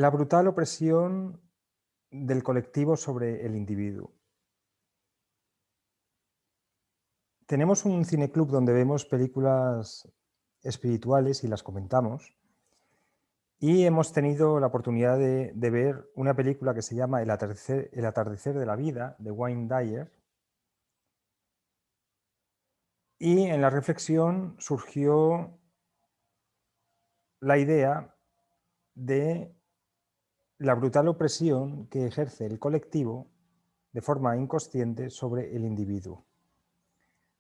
La brutal opresión del colectivo sobre el individuo. Tenemos un cineclub donde vemos películas espirituales y las comentamos. Y hemos tenido la oportunidad de ver una película que se llama El atardecer de la vida, de Wayne Dyer. Y en la reflexión surgió la idea de la brutal opresión que ejerce el colectivo de forma inconsciente sobre el individuo.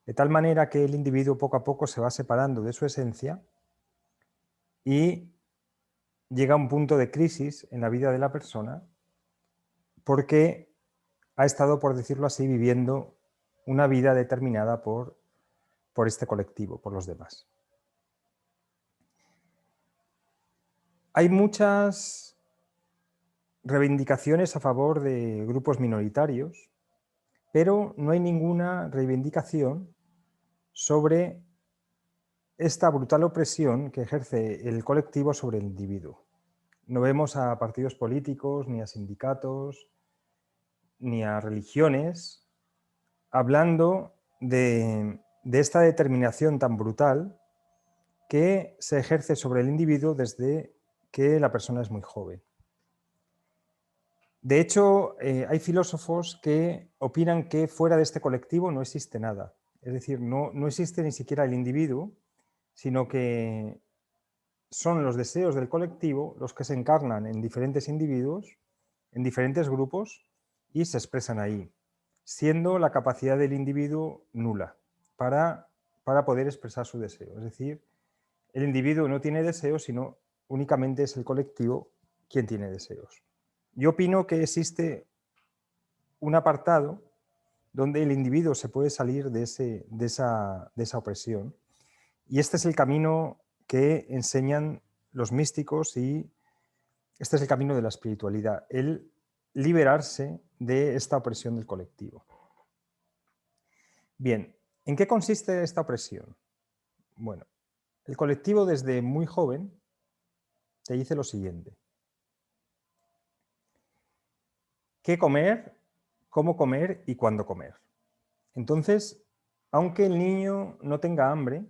De tal manera que el individuo poco a poco se va separando de su esencia y llega a un punto de crisis en la vida de la persona porque ha estado, por decirlo así, viviendo una vida determinada por este colectivo, por los demás. Hay muchas reivindicaciones a favor de grupos minoritarios, pero no hay ninguna reivindicación sobre esta brutal opresión que ejerce el colectivo sobre el individuo. No vemos a partidos políticos, ni a sindicatos, ni a religiones hablando de esta determinación tan brutal que se ejerce sobre el individuo desde que la persona es muy joven. De hecho, hay filósofos que opinan que fuera de este colectivo no existe nada. Es decir, no existe ni siquiera el individuo, sino que son los deseos del colectivo los que se encarnan en diferentes individuos, en diferentes grupos, y se expresan ahí, siendo la capacidad del individuo nula para poder expresar su deseo. Es decir, el individuo no tiene deseos, sino únicamente es el colectivo quien tiene deseos. Yo opino que existe un apartado donde el individuo se puede salir de esa opresión, y este es el camino que enseñan los místicos y este es el camino de la espiritualidad, el liberarse de esta opresión del colectivo. Bien, ¿en qué consiste esta opresión? Bueno, el colectivo desde muy joven te dice lo siguiente: qué comer, cómo comer y cuándo comer. Entonces, aunque el niño no tenga hambre,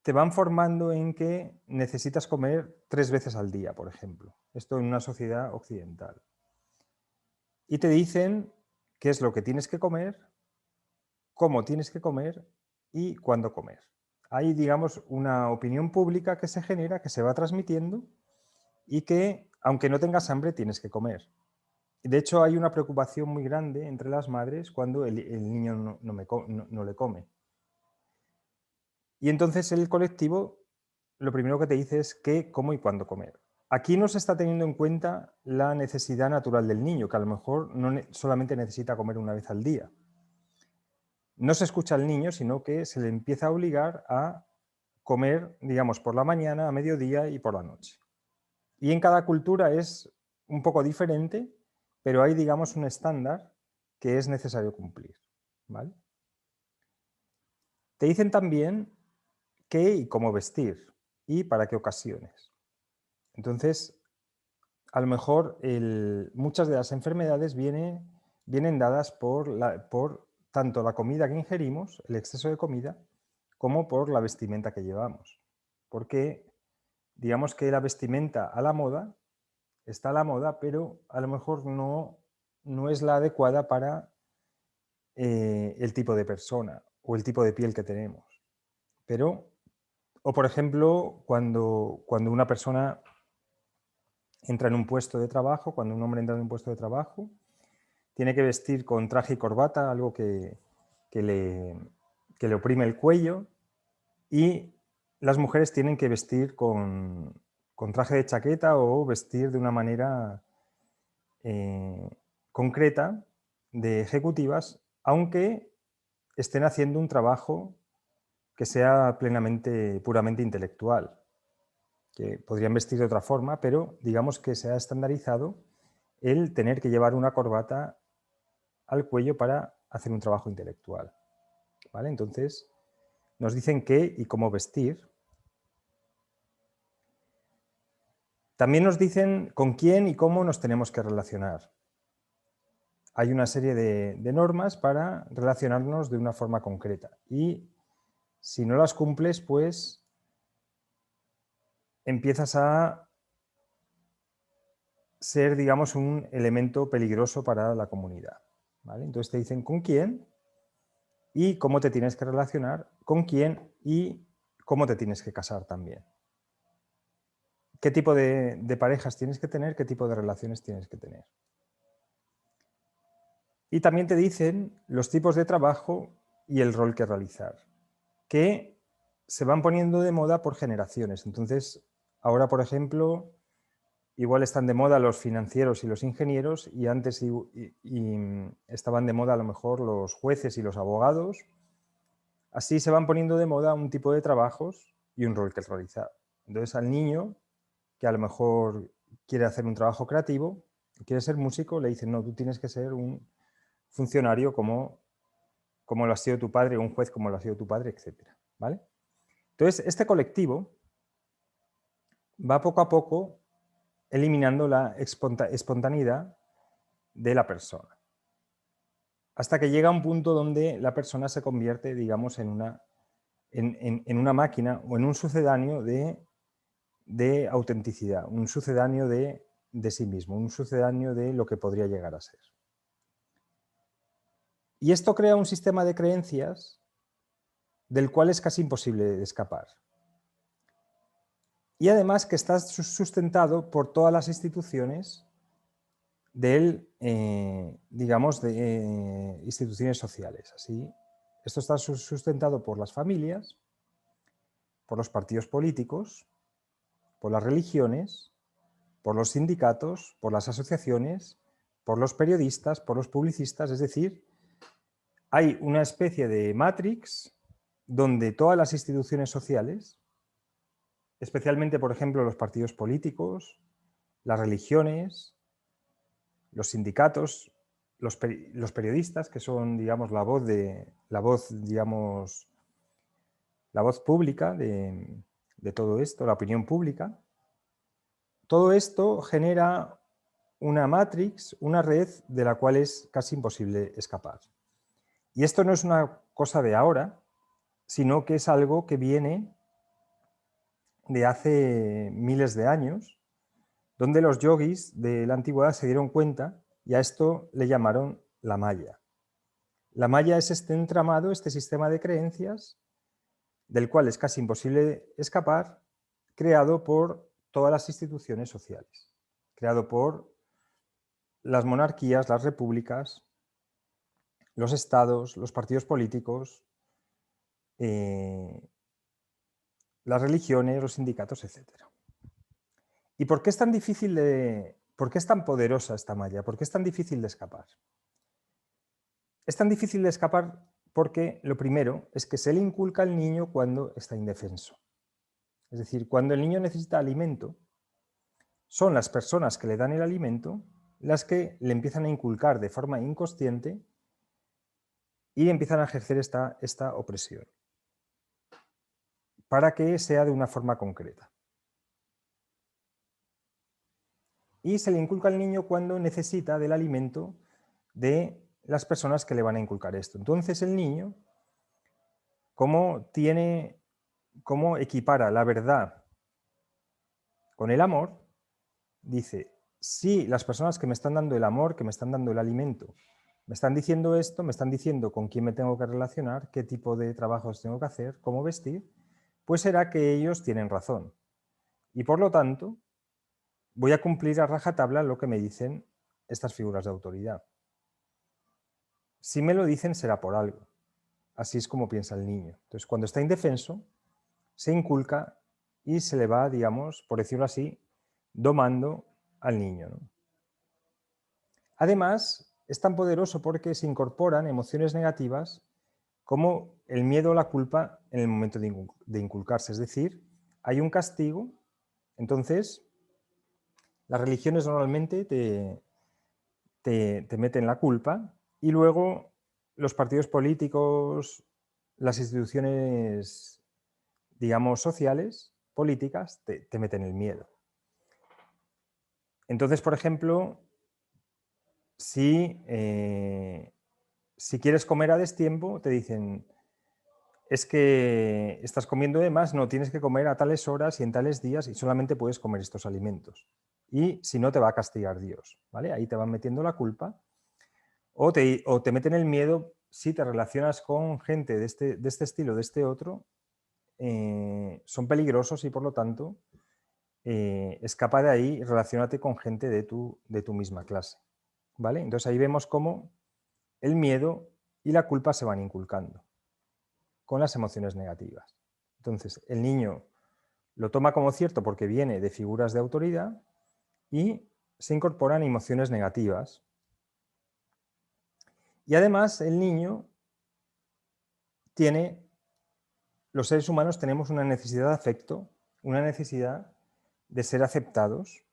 te van formando en que necesitas comer 3 veces al día, por ejemplo. Esto en una sociedad occidental. Y te dicen qué es lo que tienes que comer, cómo tienes que comer y cuándo comer. Hay, digamos, una opinión pública que se genera, que se va transmitiendo y que, aunque no tengas hambre, tienes que comer. De hecho, hay una preocupación muy grande entre las madres cuando el niño no le come. Y entonces el colectivo lo primero que te dice es qué, cómo y cuándo comer. Aquí no se está teniendo en cuenta la necesidad natural del niño, que a lo mejor no solamente necesita comer una vez al día. No se escucha al niño, sino que se le empieza a obligar a comer, digamos, por la mañana, a mediodía y por la noche. Y en cada cultura es un poco diferente, pero hay, digamos, un estándar que es necesario cumplir, ¿vale? Te dicen también qué y cómo vestir y para qué ocasiones. Entonces, a lo mejor muchas de las enfermedades vienen dadas por tanto la comida que ingerimos, el exceso de comida, como por la vestimenta que llevamos. Porque digamos que la vestimenta a la moda está a la moda, pero a lo mejor no es la adecuada para el tipo de persona o el tipo de piel que tenemos. Pero, o por ejemplo, cuando una persona entra en un puesto de trabajo, cuando un hombre entra en un puesto de trabajo, tiene que vestir con traje y corbata, algo que le oprime el cuello, y las mujeres tienen que vestir con traje de chaqueta o vestir de una manera concreta de ejecutivas, aunque estén haciendo un trabajo que sea puramente intelectual, que podrían vestir de otra forma, pero digamos que se ha estandarizado el tener que llevar una corbata al cuello para hacer un trabajo intelectual, ¿vale? Entonces, nos dicen qué y cómo vestir. También nos dicen con quién y cómo nos tenemos que relacionar. Hay una serie de normas para relacionarnos de una forma concreta y si no las cumples, pues empiezas a ser, digamos, un elemento peligroso para la comunidad, ¿vale? Entonces te dicen con quién y cómo te tienes que relacionar, con quién y cómo te tienes que casar también. ¿Qué tipo de parejas tienes que tener? ¿Qué tipo de relaciones tienes que tener? Y también te dicen los tipos de trabajo y el rol que realizar, que se van poniendo de moda por generaciones. Entonces, ahora, por ejemplo, igual están de moda los financieros y los ingenieros y antes estaban de moda a lo mejor los jueces y los abogados. Así se van poniendo de moda un tipo de trabajos y un rol que realizar. Entonces, al niño que a lo mejor quiere hacer un trabajo creativo, quiere ser músico, le dicen, no, tú tienes que ser un funcionario como lo ha sido tu padre, o un juez como lo ha sido tu padre, etc. ¿Vale? Entonces, este colectivo va poco a poco eliminando la espontaneidad de la persona, hasta que llega un punto donde la persona se convierte, digamos, en una máquina o en un sucedáneo de autenticidad, un sucedáneo de sí mismo, un sucedáneo de lo que podría llegar a ser. Y esto crea un sistema de creencias del cual es casi imposible escapar. Y además que está sustentado por todas las instituciones digamos, de instituciones sociales. Así, esto está sustentado por las familias, por los partidos políticos, por las religiones, por los sindicatos, por las asociaciones, por los periodistas, por los publicistas, es decir, hay una especie de matrix donde todas las instituciones sociales, especialmente, por ejemplo, los partidos políticos, las religiones, los sindicatos, los periodistas, que son, digamos, la voz pública de todo esto, la opinión pública, todo esto genera una matrix, una red de la cual es casi imposible escapar. Y esto no es una cosa de ahora, sino que es algo que viene de hace miles de años, donde los yogis de la antigüedad se dieron cuenta y a esto le llamaron la Maya. La Maya es este entramado, este sistema de creencias, del cual es casi imposible escapar, creado por todas las instituciones sociales, creado por las monarquías, las repúblicas, los estados, los partidos políticos, las religiones, los sindicatos, etc. ¿Y por qué es tan difícil por qué es tan poderosa esta malla? ¿Por qué es tan difícil de escapar? Es tan difícil de escapar porque lo primero es que se le inculca al niño cuando está indefenso. Es decir, cuando el niño necesita alimento, son las personas que le dan el alimento las que le empiezan a inculcar de forma inconsciente y empiezan a ejercer esta opresión para que sea de una forma concreta. Y se le inculca al niño cuando necesita del alimento de las personas que le van a inculcar esto. Entonces el niño, como equipara la verdad con el amor, dice, si las personas que me están dando el amor, que me están dando el alimento, me están diciendo esto, me están diciendo con quién me tengo que relacionar, qué tipo de trabajos tengo que hacer, cómo vestir, pues será que ellos tienen razón. Y por lo tanto, voy a cumplir a rajatabla lo que me dicen estas figuras de autoridad. Si me lo dicen será por algo. Así es como piensa el niño. Entonces, cuando está indefenso, se inculca y se le va, digamos, por decirlo así, domando al niño, ¿no? Además, es tan poderoso porque se incorporan emociones negativas como el miedo o la culpa en el momento de inculcarse. Es decir, hay un castigo, entonces las religiones normalmente te meten la culpa y luego los partidos políticos, las instituciones, digamos, sociales, políticas, te meten el miedo. Entonces, por ejemplo, si quieres comer a destiempo, te dicen, es que estás comiendo de más, no, tienes que comer a tales horas y en tales días y solamente puedes comer estos alimentos. Y si no, te va a castigar Dios, ¿vale? Ahí te van metiendo la culpa. O te meten el miedo si te relacionas con gente de este estilo, de este otro, son peligrosos y por lo tanto escapa de ahí y relaciónate con gente de tu misma clase, ¿vale? Entonces ahí vemos cómo el miedo y la culpa se van inculcando con las emociones negativas. Entonces el niño lo toma como cierto porque viene de figuras de autoridad y se incorporan emociones negativas. Y además el niño los seres humanos tenemos una necesidad de afecto, una necesidad de ser aceptados.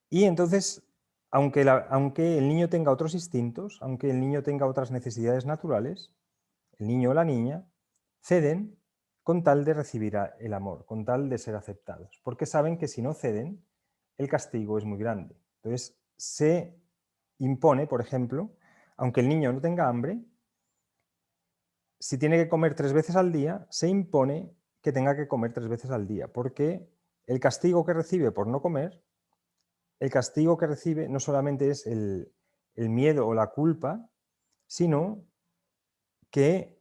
Y entonces, aunque el niño tenga otros instintos, aunque el niño tenga otras necesidades naturales, el niño o la niña ceden con tal de recibir el amor, con tal de ser aceptados, porque saben que si no ceden, el castigo es muy grande. Entonces, se impone, por ejemplo, aunque el niño no tenga hambre, si tiene que comer 3 veces al día, se impone que tenga que comer 3 veces al día, porque el castigo que recibe por no comer, el castigo que recibe no solamente es el miedo o la culpa, sino que,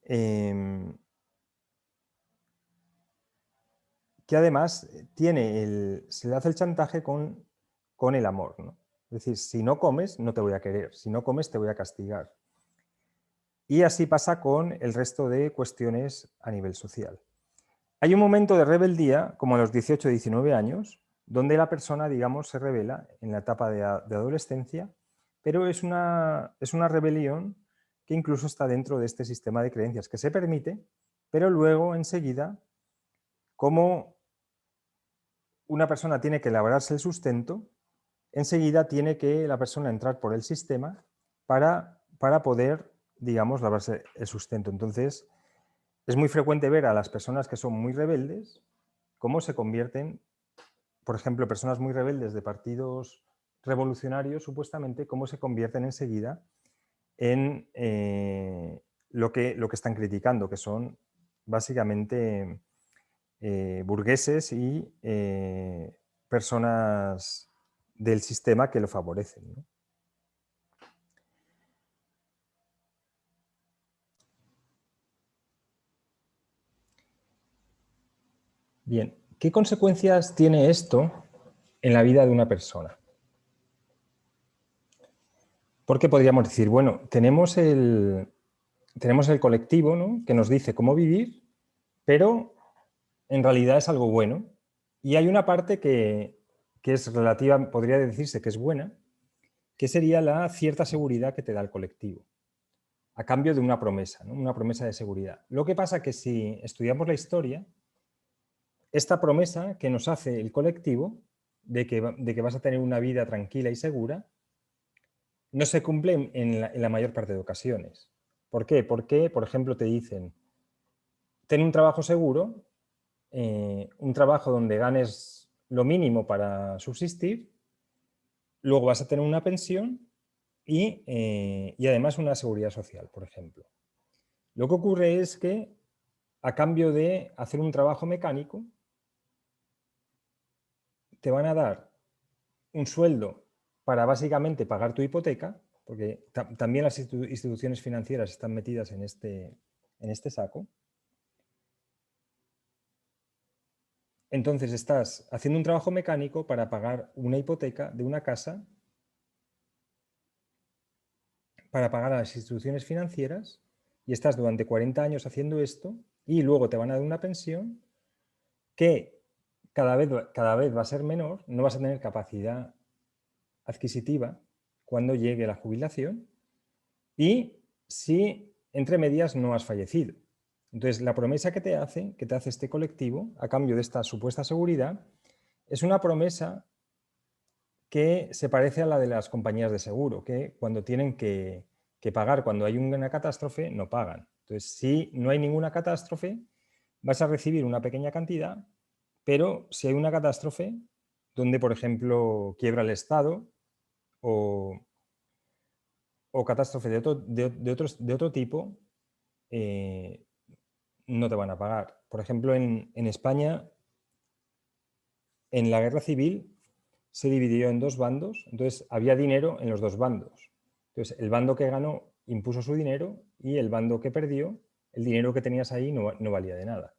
que además se le hace el chantaje con el amor, ¿no? Es decir, si no comes, no te voy a querer, si no comes, te voy a castigar. Y así pasa con el resto de cuestiones a nivel social. Hay un momento de rebeldía, como a los 18 o 19 años, donde la persona, digamos, se rebela en la etapa de adolescencia, pero es una rebelión que incluso está dentro de este sistema de creencias que se permite, pero luego enseguida, como una persona tiene que labrarse el sustento, enseguida tiene que la persona entrar por el sistema para poder, digamos, labrarse el sustento. Entonces, es muy frecuente ver a las personas que son muy rebeldes cómo se convierten, por ejemplo, personas muy rebeldes de partidos revolucionarios, supuestamente, cómo se convierten enseguida en lo que están criticando, que son básicamente burgueses y personas del sistema que lo favorecen, ¿no? Bien, ¿qué consecuencias tiene esto en la vida de una persona? Porque podríamos decir, bueno, tenemos el colectivo, ¿no?, que nos dice cómo vivir, pero en realidad es algo bueno. Y hay una parte que es relativa, podría decirse que es buena, que sería la cierta seguridad que te da el colectivo, a cambio de una promesa, ¿no?, una promesa de seguridad. Lo que pasa es que si estudiamos la historia, esta promesa que nos hace el colectivo de que vas a tener una vida tranquila y segura, no se cumple en la mayor parte de ocasiones. ¿Por qué? Porque, por ejemplo, te dicen, ten un trabajo seguro, un trabajo donde ganes lo mínimo para subsistir, luego vas a tener una pensión y además una seguridad social, por ejemplo. Lo que ocurre es que, a cambio de hacer un trabajo mecánico, te van a dar un sueldo para básicamente pagar tu hipoteca, porque también las instituciones financieras están metidas en este saco. Entonces estás haciendo un trabajo mecánico para pagar una hipoteca de una casa, para pagar a las instituciones financieras, y estás durante 40 años haciendo esto y luego te van a dar una pensión que cada vez va a ser menor, no vas a tener capacidad adquisitiva cuando llegue la jubilación y si entre medias no has fallecido. Entonces, la promesa que te hace este colectivo, a cambio de esta supuesta seguridad, es una promesa que se parece a la de las compañías de seguro, que cuando tienen que pagar, cuando hay una catástrofe, no pagan. Entonces, si no hay ninguna catástrofe, vas a recibir una pequeña cantidad, pero si hay una catástrofe, donde, por ejemplo, quiebra el Estado o catástrofe de otro tipo, no te van a pagar. Por ejemplo, en España, en la guerra civil se dividió en dos bandos, entonces había dinero en los dos bandos. Entonces, el bando que ganó impuso su dinero y el bando que perdió, el dinero que tenías ahí no valía de nada.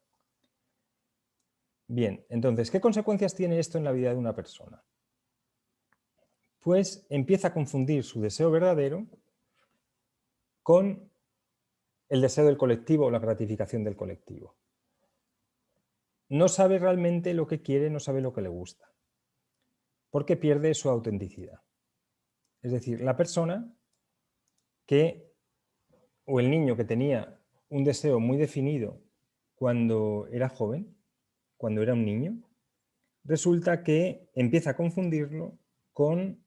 Bien, entonces, ¿qué consecuencias tiene esto en la vida de una persona? Pues empieza a confundir su deseo verdadero con el deseo del colectivo o la gratificación del colectivo. No sabe realmente lo que quiere, no sabe lo que le gusta, porque pierde su autenticidad. Es decir, la persona que, o el niño que tenía un deseo muy definido cuando era joven, cuando era un niño, resulta que empieza a confundirlo con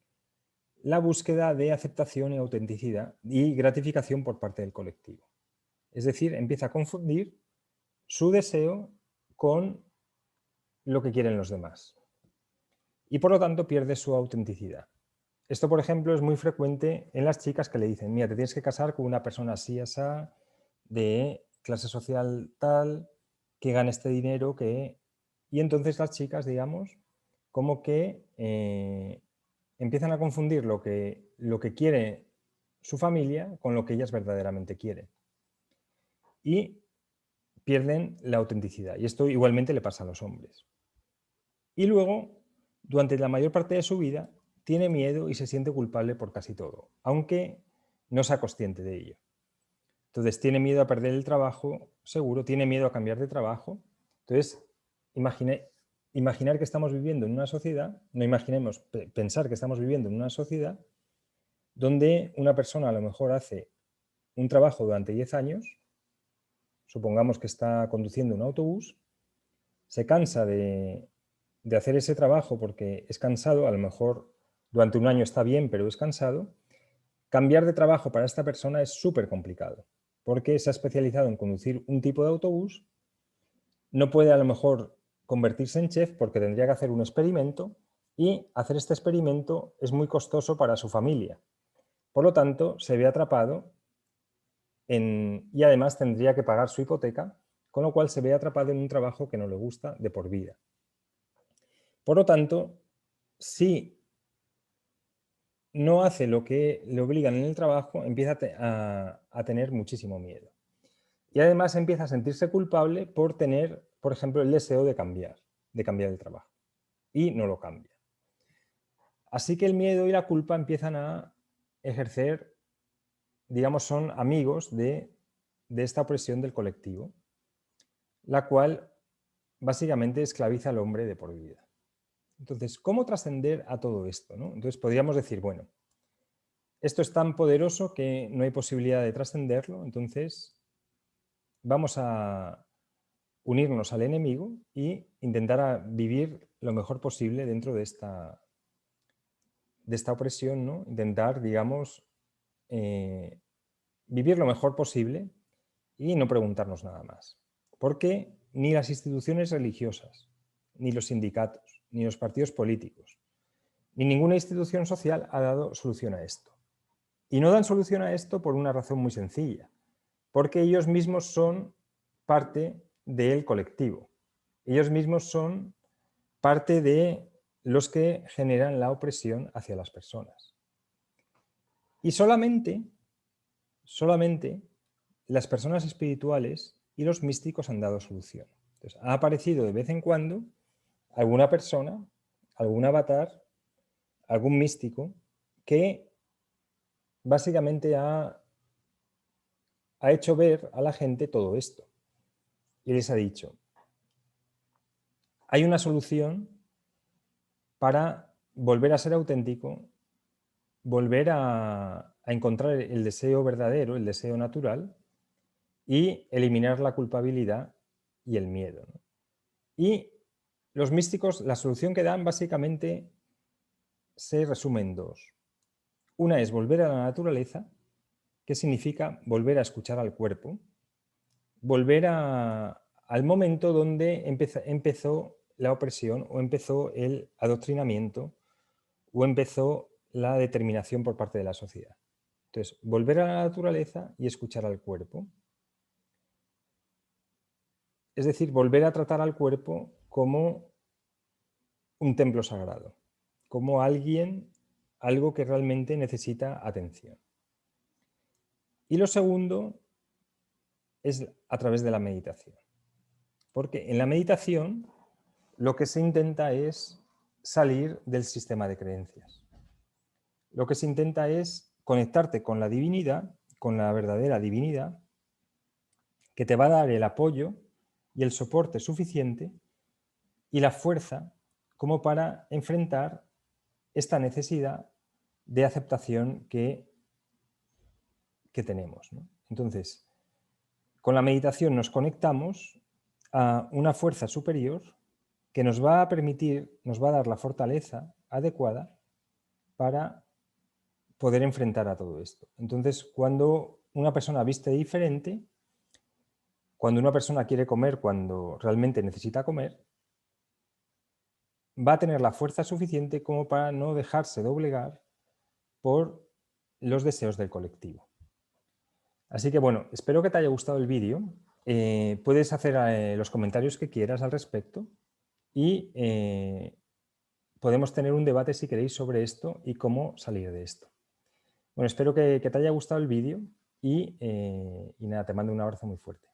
la búsqueda de aceptación y autenticidad y gratificación por parte del colectivo. Es decir, empieza a confundir su deseo con lo que quieren los demás. Y por lo tanto pierde su autenticidad. Esto, por ejemplo, es muy frecuente en las chicas que le dicen, mira, te tienes que casar con una persona así, asá, de clase social tal, que gane este dinero, que... Y entonces las chicas, digamos, como que empiezan a confundir lo que quiere su familia con lo que ellas verdaderamente quieren. Y pierden la autenticidad. Y esto igualmente le pasa a los hombres. Y luego, durante la mayor parte de su vida, tiene miedo y se siente culpable por casi todo, aunque no sea consciente de ello. Entonces, tiene miedo a perder el trabajo, seguro, tiene miedo a cambiar de trabajo. Entonces, imaginar que estamos viviendo en una sociedad, no imaginemos, pensar que estamos viviendo en una sociedad donde una persona a lo mejor hace un trabajo durante 10 años, supongamos que está conduciendo un autobús, se cansa de hacer ese trabajo porque es cansado, a lo mejor durante un año está bien, pero es cansado. Cambiar de trabajo para esta persona es súper complicado, porque se ha especializado en conducir un tipo de autobús, no puede a lo mejor convertirse en chef porque tendría que hacer un experimento y hacer este experimento es muy costoso para su familia. Por lo tanto, se ve atrapado y además tendría que pagar su hipoteca, con lo cual se ve atrapado en un trabajo que no le gusta de por vida. Por lo tanto, si no hace lo que le obligan en el trabajo, empieza a tener muchísimo miedo. Y además empieza a sentirse culpable por tener, por ejemplo, el deseo de cambiar el trabajo. Y no lo cambia. Así que el miedo y la culpa empiezan a ejercer, digamos, son amigos de esta opresión del colectivo, la cual básicamente esclaviza al hombre de por vida. Entonces, ¿cómo trascender a todo esto, ¿no? Entonces podríamos decir, bueno, esto es tan poderoso que no hay posibilidad de trascenderlo, entonces vamos a unirnos al enemigo e intentar vivir lo mejor posible dentro de esta opresión, ¿no? Intentar, digamos, vivir lo mejor posible y no preguntarnos nada más. Porque ni las instituciones religiosas, ni los sindicatos, ni los partidos políticos, ni ninguna institución social ha dado solución a esto. Y no dan solución a esto por una razón muy sencilla, porque ellos mismos son parte del colectivo. Ellos mismos son parte de los que generan la opresión hacia las personas. Y solamente las personas espirituales y los místicos han dado solución. Entonces, ha aparecido de vez en cuando alguna persona, algún avatar, algún místico que básicamente ha hecho ver a la gente todo esto. Y les ha dicho, hay una solución para volver a ser auténtico, volver a encontrar el deseo verdadero, el deseo natural, y eliminar la culpabilidad y el miedo, ¿no? Y los místicos, la solución que dan básicamente se resume en dos. Una es volver a la naturaleza, que significa volver a escuchar al cuerpo, volver al momento donde empezó la opresión o empezó el adoctrinamiento o empezó la determinación por parte de la sociedad. Entonces, volver a la naturaleza y escuchar al cuerpo. Es decir, volver a tratar al cuerpo como un templo sagrado, como algo que realmente necesita atención. Y lo segundo es a través de la meditación. Porque en la meditación lo que se intenta es salir del sistema de creencias. Lo que se intenta es conectarte con la divinidad, con la verdadera divinidad, que te va a dar el apoyo y el soporte suficiente y la fuerza como para enfrentar esta necesidad de aceptación que tenemos, ¿no? Entonces, con la meditación nos conectamos a una fuerza superior que nos va a permitir, nos va a dar la fortaleza adecuada para poder enfrentar a todo esto. Entonces, cuando una persona viste diferente, cuando una persona quiere comer cuando realmente necesita comer, va a tener la fuerza suficiente como para no dejarse doblegar por los deseos del colectivo. Así que bueno, espero que te haya gustado el vídeo. Puedes hacer los comentarios que quieras al respecto y podemos tener un debate si queréis sobre esto y cómo salir de esto. Bueno, espero que te haya gustado el vídeo y nada, te mando un abrazo muy fuerte.